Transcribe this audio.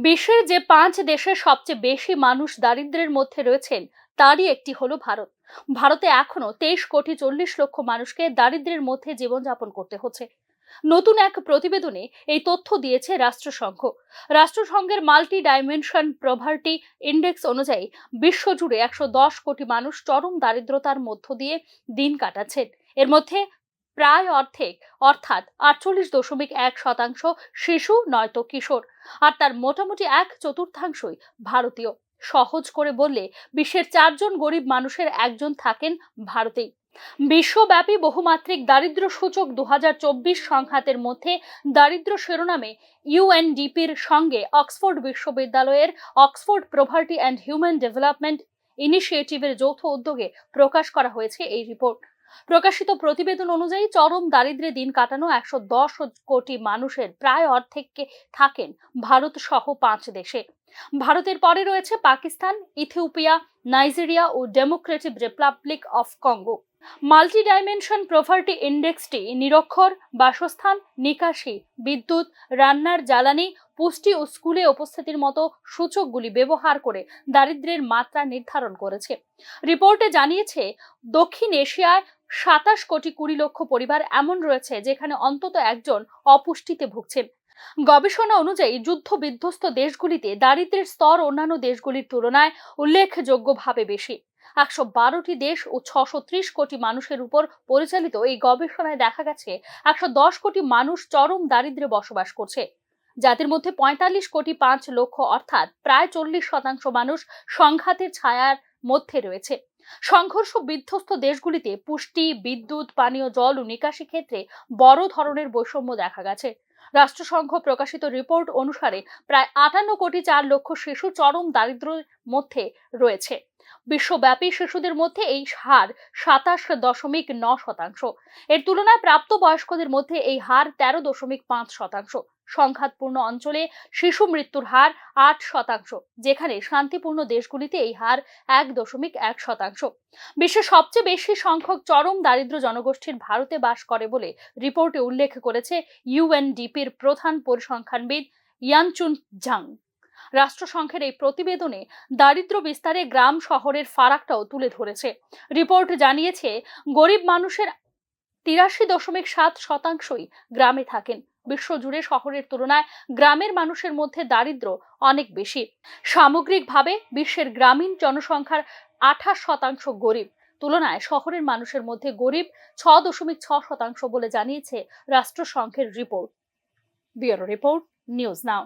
বিশ্বের যে 5 দেশের সবচেয়ে বেশি মানুষ দারিদ্র্যের মধ্যে রয়েছেন তারই একটি হলো ভারত। ভারতে এখনো 23,40,00,000 মানুষকে দারিদ্র্যের মধ্যে জীবনযাপন করতে হচ্ছে। নতুন এক প্রতিবেদনে এই তথ্য দিয়েছে রাষ্ট্রসংঘ। রাষ্ট্রসংঘের মাল্টি ডাইমেনশন পভার্টি ইন্ডেক্স অনুযায়ী বিশ্বজুড়ে 110 কোটি মানুষ চরম দারিদ্রতার মধ্য দিয়ে দিন কাটাচ্ছেন। এর মধ্যে প্রায় অর্ধেক অর্থাৎ 48.1% শিশু নয়তো কিশোর, আর তার মোটামুটি 1/4 ভারতীয়। সহজ করে বললে বিশ্বের 4 জন গরিব মানুষের একজন থাকেন ভারতেই। বিশ্বব্যাপী বহুমাত্রিক দারিদ্র্য সূচক 2024 সংখ্যাতের মধ্যে দারিদ্র্য শিরোনামে ইউএনডিপির সঙ্গে অক্সফোর্ড বিশ্ববিদ্যালয়ের Oxford poverty and human development ইনিশিয়েটিভের যৌথ উদ্যোগে প্রকাশ করা হয়েছে এই রিপোর্ট। প্রকাশিত প্রতিবেদন অনুযায়ী চরম দারিদ্র্যে দিন কাটানো 110 কোটি মানুষের প্রায় অর্ধেককে থাকেন ভারত সহ 5 দেশে। ভারতের পরে রয়েছে পাকিস্তান, ইথিওপিয়া, নাইজেরিয়া ও democratic republic of Congo. Multi dimension poverty ইন্ডেক্সটি নিরক্ষর, বাসস্থান, নিকাশি, বিদ্যুৎ, রান্নার জ্বালানি, পুষ্টি ও স্কুলে উপস্থিতির মতো সূচকগুলি ব্যবহার করে দারিদ্র্যের মাত্রা নির্ধারণ করেছে। রিপোর্টে জানিয়েছে দক্ষিণ এশিয়ায় 27,20,00,000 পরিবার এমন রয়েছে যেখানে অন্তত একজন অপুষ্টিতে ভুগছেন। গবেষণা অনুযায়ী যুদ্ধ বিধ্বস্ত দেশগুলিতে দারিদ্র্যের স্তর অন্যান্য দেশগুলির তুলনায় উল্লেখযোগ্যভাবে বেশি। 112টি দেশ ও 630 কোটি মানুষের উপর পরিচালিত এই গবেষণায় দেখা গেছে 110 কোটি মানুষ চরম দারিদ্র্যে বসবাস করছে, যাদের মধ্যে 45,05,00,000 অর্থাৎ প্রায় 40% মানুষ সংঘাতের ছায়ার মধ্যে রয়েছে। সংঘর্ষ বিধ্বস্ত দেশগুলিতে পুষ্টি, বিদ্যুৎ, পানীয় জল ও নিকাশি ক্ষেত্রে বড় ধরনের বৈষম্য দেখা গেছে। রাষ্ট্রসংঘ প্রকাশিত রিপোর্ট অনুসারে প্রায় 58,04,00,000 শিশু চরম দারিদ্র্যের মধ্যে রয়েছে। বিশ্বব্যাপী শিশুদের মধ্যে এই হার 27.9%। এর তুলনায় প্রাপ্তবয়স্কদের মধ্যে এই হার 13.5%। সংঘাতপূর্ণ অঞ্চলে শিশু মৃত্যুর হার 8%, যেখানে শান্তিপূর্ণ দেশগুলিতে এই হার 1.1%। বিশ্বের সবচেয়ে বেশি সংখ্যক চরম দারিদ্র্য জনগোষ্ঠীর ভারতে বাস করে বলে রিপোর্টে উল্লেখ করেছে ইউএনডিপির প্রধান পরিসংখ্যানবিদ ইয়ানচুন জাং। রাষ্ট্রসংঘের এই প্রতিবেদনে দারিদ্র্য বিস্তারে গ্রাম শহরের ফারাকটাও তুলে ধরেছে। রিপোর্ট জানিয়েছে গরিব মানুষের 83.7% গ্রামে থাকেন। বিশ্বজুড়ে শহরের তুলনায় গ্রামের মানুষের মধ্যে দারিদ্র্য অনেক বেশি। সামগ্রিকভাবে বিশ্বের গ্রামীণ জনসংখ্যার 28% গরিব, তুলনায় শহরের মানুষের মধ্যে গরিব 6.6% বলে জানিয়েছে রাষ্ট্রসংঘের রিপোর্ট। ব্যুরো রিপোর্ট, নিউজ নাও।